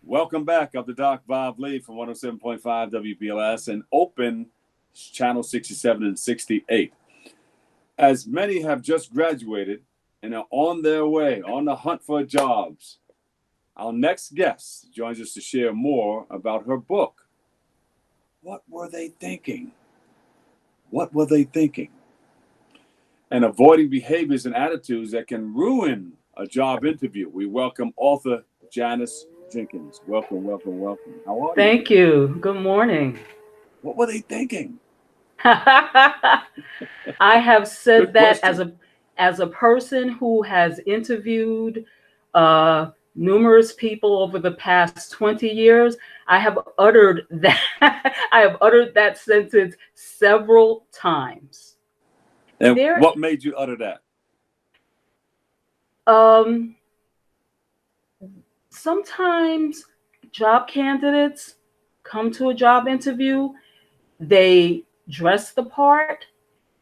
Welcome back. I'm the Doc Bob Lee from 107.5 WBLS and Open Channel 67 and 68. As many have just graduated and are on their way, on the hunt for jobs, our next guest joins us to share more about her book. What were they thinking? What were they thinking? And avoiding behaviors and attitudes that can ruin a job interview. We welcome author Janice Jenkins. Welcome, welcome, welcome. How are you? Thank you. Good morning. What were they thinking? I have said Good that question. as a person who has interviewed numerous people over the past 20 years. I have uttered that I have uttered that sentence several times. And There what made you utter that? um sometimes job candidates come to a job interview, they dress the part,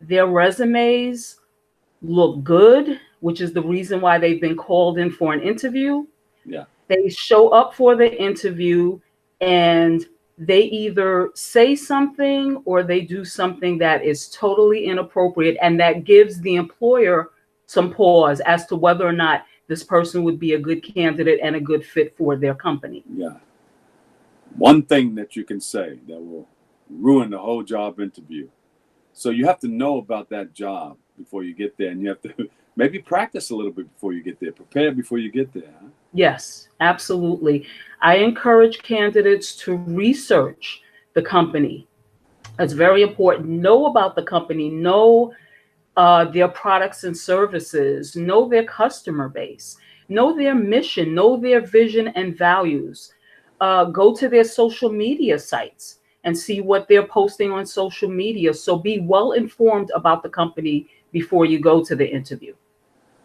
their resumes look good, which is the reason why they've been called in for an interview. Yeah. They show up for the interview and they either say something or they do something that is totally inappropriate, and that gives the employer some pause as to whether or not this person would be a good candidate and a good fit for their company. Yeah. One thing that you can say that will ruin the whole job interview. So you have to know about that job before you get there, and you have to maybe practice a little bit before you get there. Prepare before you get there. Huh? Yes, absolutely. I encourage candidates to research the company. It's very important. Know about the company, know their products and services, know their customer base, know their mission, know their vision and values. Go to their social media sites and see what they're posting on social media. So be well informed about the company before you go to the interview.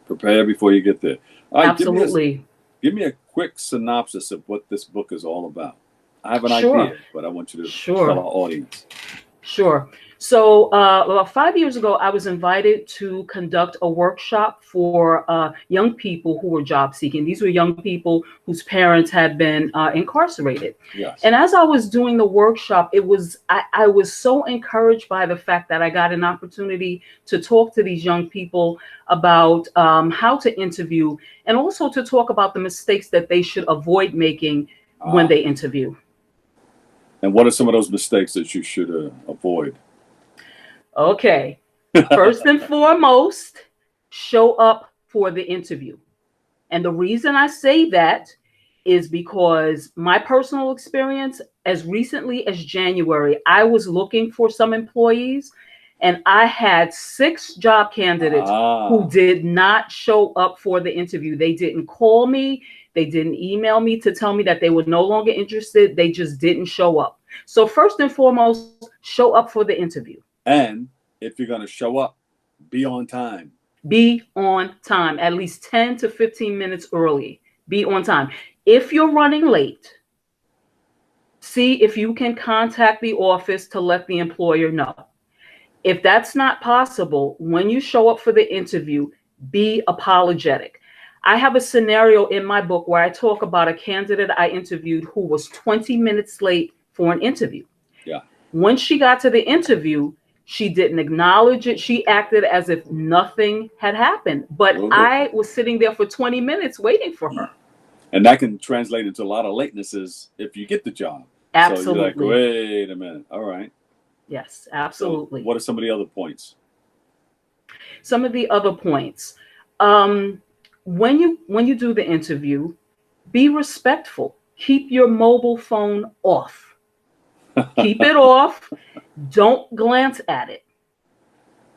Prepare before you get there. All right, Absolutely. give me a quick synopsis of what this book is all about. I have an Sure. idea, but I want you to tell Sure. our audience. Sure. So, about 5 years ago, I was invited to conduct a workshop for young people who were job seeking. These were young people whose parents had been incarcerated. Yes. And as I was doing the workshop, I was so encouraged by the fact that I got an opportunity to talk to these young people about how to interview, and also to talk about the mistakes that they should avoid making when Ah. they interview. And what are some of those mistakes that you should avoid? Okay. First and foremost, show up for the interview. And the reason I say that is because my personal experience, as recently as January, I was looking for some employees and I had 6 job candidates who Ah. did not show up for the interview. They didn't call me, they didn't email me to tell me that they were no longer interested. They just didn't show up. So, first and foremost, show up for the interview. And if you're going to show up, be on time. Be on time, at least 10 to 15 minutes early. Be on time. If you're running late, see if you can contact the office to let the employer know. If that's not possible, when you show up for the interview, be apologetic. I have a scenario in my book where I talk about a candidate I interviewed who was 20 minutes late for an interview. Yeah. When she got to the interview, she didn't acknowledge it. She acted as if nothing had happened. But Whoa. I was sitting there for 20 minutes waiting for her. And that can translate into a lot of latenesses if you get the job. Absolutely. So you're like, wait a minute. All right. Yes, absolutely. So what are some of the other points? Some of the other points. When you do the interview, be respectful. Keep your mobile phone off. Keep it off. Don't glance at it.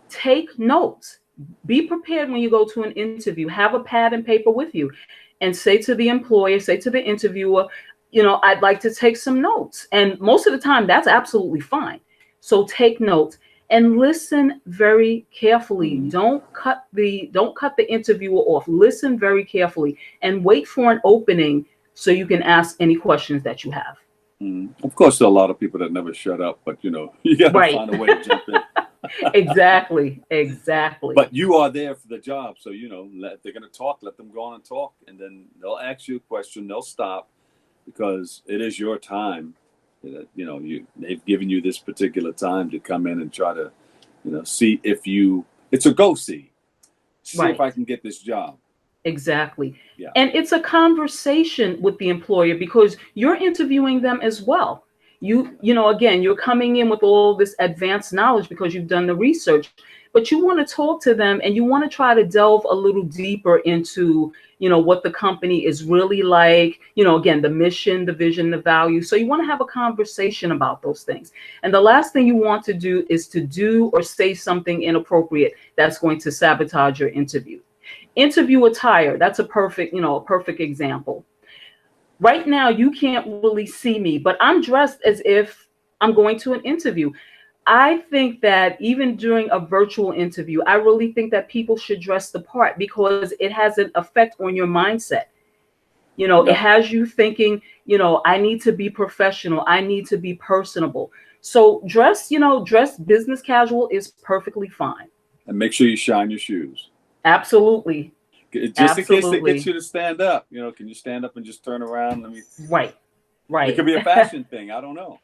Take notes. Be prepared when you go to an interview. Have a pad and paper with you and say to the employer, say to the interviewer, I'd like to take some notes. And most of the time, that's absolutely fine. So take notes and listen very carefully. Mm-hmm. Don't cut the interviewer off. Listen very carefully and wait for an opening so you can ask any questions that you have. Mm-hmm. Of course, there are a lot of people that never shut up, but you got to Right. find a way to jump in. Exactly. But you are there for the job, so if they're going to talk, let them go on and talk, and then they'll ask you a question, they'll stop, because it is your time. You know, they've given you this particular time to come in and try to, you know, see if you. It's a go see. See if I can get this job. Exactly. Yeah. And it's a conversation with the employer because you're interviewing them as well. You know, again, you're coming in with all this advanced knowledge because you've done the research, but you want to talk to them and you want to try to delve a little deeper into, you know, what the company is really like, you know, again, the mission, the vision, the value. So you want to have a conversation about those things. And the last thing you want to do is to do or say something inappropriate that's going to sabotage your interview. Interview attire, that's a perfect, you know, a perfect example. Right now, you can't really see me, but I'm dressed as if I'm going to an interview. I think that even during a virtual interview, I really think that people should dress the part because it has an effect on your mindset. You know, it has you thinking, you know, I need to be professional. I need to be personable. So dress, you know, dress business casual is perfectly fine. And make sure you shine your shoes. Absolutely. Just in case they get you to stand up, you know, can you stand up and just turn around? I mean, right. It could be a fashion thing. I don't know.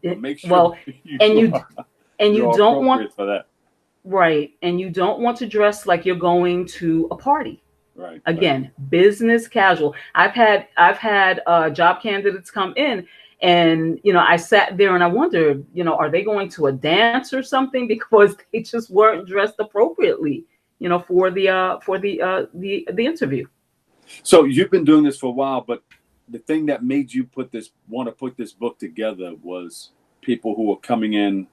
Make sure. Well, you don't want for that. Right, and you don't want to dress like you're going to a party. Right. Again, business casual. I've had job candidates come in, and you know, I sat there and I wondered, you know, are they going to a dance or something because they just weren't dressed appropriately, you know, for the interview. So you've been doing this for a while, but the thing that made you want to put this book together was people who were coming in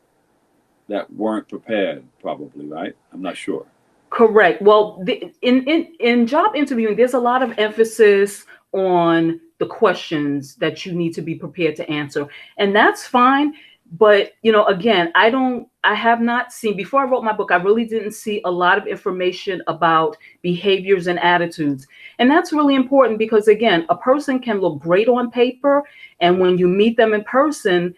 that weren't prepared, probably, right? I'm not sure. Correct. Well, in job interviewing, there's a lot of emphasis on the questions that you need to be prepared to answer, and that's fine. But you know, again, I have not seen, before I wrote my book, I really didn't see a lot of information about behaviors and attitudes. And that's really important because again, a person can look great on paper, and when you meet them in person,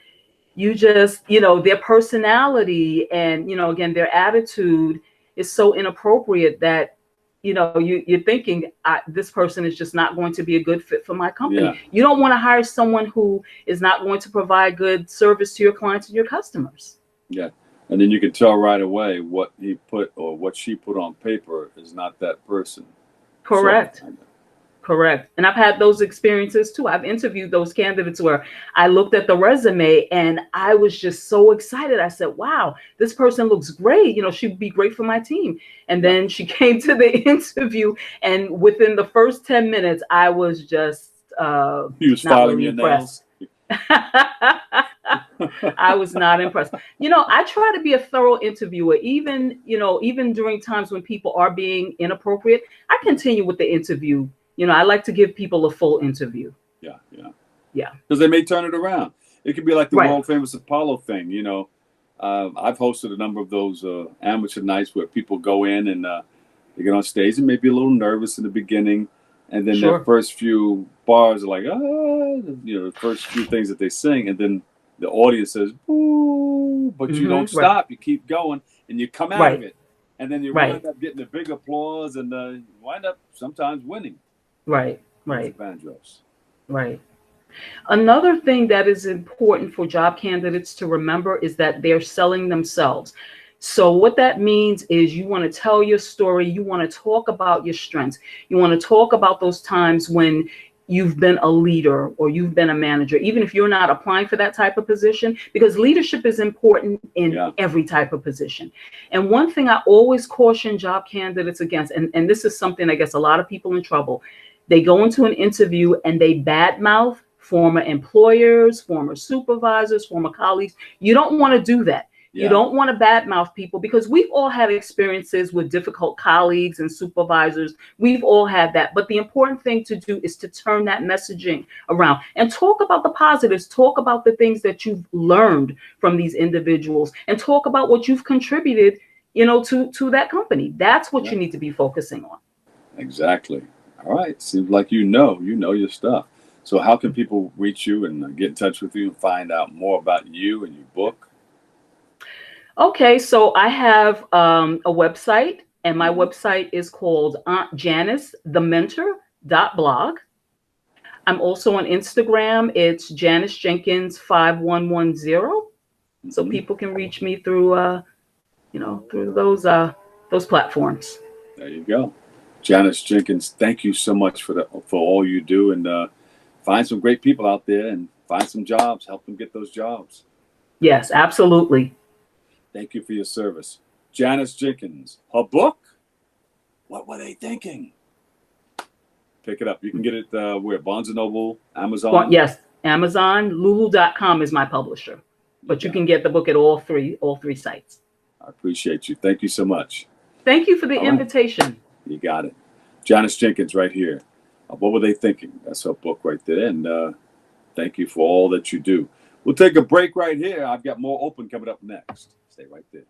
you just, you know, their personality and, you know, again, their attitude is so inappropriate that, you know, you're thinking this person is just not going to be a good fit for my company. Yeah. You don't want to hire someone who is not going to provide good service to your clients and your customers. Yeah. And then you can tell right away what he put or what she put on paper is not that person. Correct. Correct. And I've had those experiences too. I've interviewed those candidates where I looked at the resume and I was just so excited. I said, wow, this person looks great. You know, she'd be great for my team. And then she came to the interview, and within the first 10 minutes, I was just he was not filing really your impressed. I was not impressed. You know, I try to be a thorough interviewer, even, you know, even during times when people are being inappropriate. I continue with the interview. You know, I like to give people a full interview. Yeah. Because they may turn it around. It could be like the world famous Apollo thing. You know, I've hosted a number of those amateur nights where people go in and they get on stage and may be a little nervous in the beginning, and then their first few bars are like, you know, the first few things that they sing, and then the audience says, "Boo!" But you don't stop. You keep going, and you come out of it, and then you wind up getting a big applause, and you wind up sometimes winning. Right. Another thing that is important for job candidates to remember is that they're selling themselves. So what that means is you want to tell your story. You want to talk about your strengths. You want to talk about those times when you've been a leader or you've been a manager, even if you're not applying for that type of position, because leadership is important in every type of position. And one thing I always caution job candidates against, and this is something that gets a lot of people in trouble, they go into an interview and they badmouth former employers, former supervisors, former colleagues. You don't want to do that. You don't want to badmouth people because we've all had experiences with difficult colleagues and supervisors. We've all had that. But the important thing to do is to turn that messaging around and talk about the positives, talk about the things that you've learned from these individuals, and talk about what you've contributed, you know, to that company. That's what you need to be focusing on. Exactly. All right. Seems like you know your stuff. So how can people reach you and get in touch with you and find out more about you and your book? Okay, so I have a website, and my website is called JaniceTheMentor.blog. I'm also on Instagram. It's Janice Jenkins 5110. So Mhm. people can reach me through through those platforms. There you go. Janice Jenkins, thank you so much for all you do, and find some great people out there and find some jobs. Help them get those jobs. Yes, absolutely. Thank you for your service. Janice Jenkins, her book, What Were They Thinking? Pick it up. You can get it where? Barnes & Noble, Well, Amazon? yes, Amazon, Lulu.com is my publisher, but you got can it. get the book at all three sites. I appreciate you. Thank you so much. Thank you for the All right. invitation. You got it. Janice Jenkins right here. What Were They Thinking? That's her book right there. And thank you for all that you do. We'll take a break right here. I've got more open coming up next. Stay right there.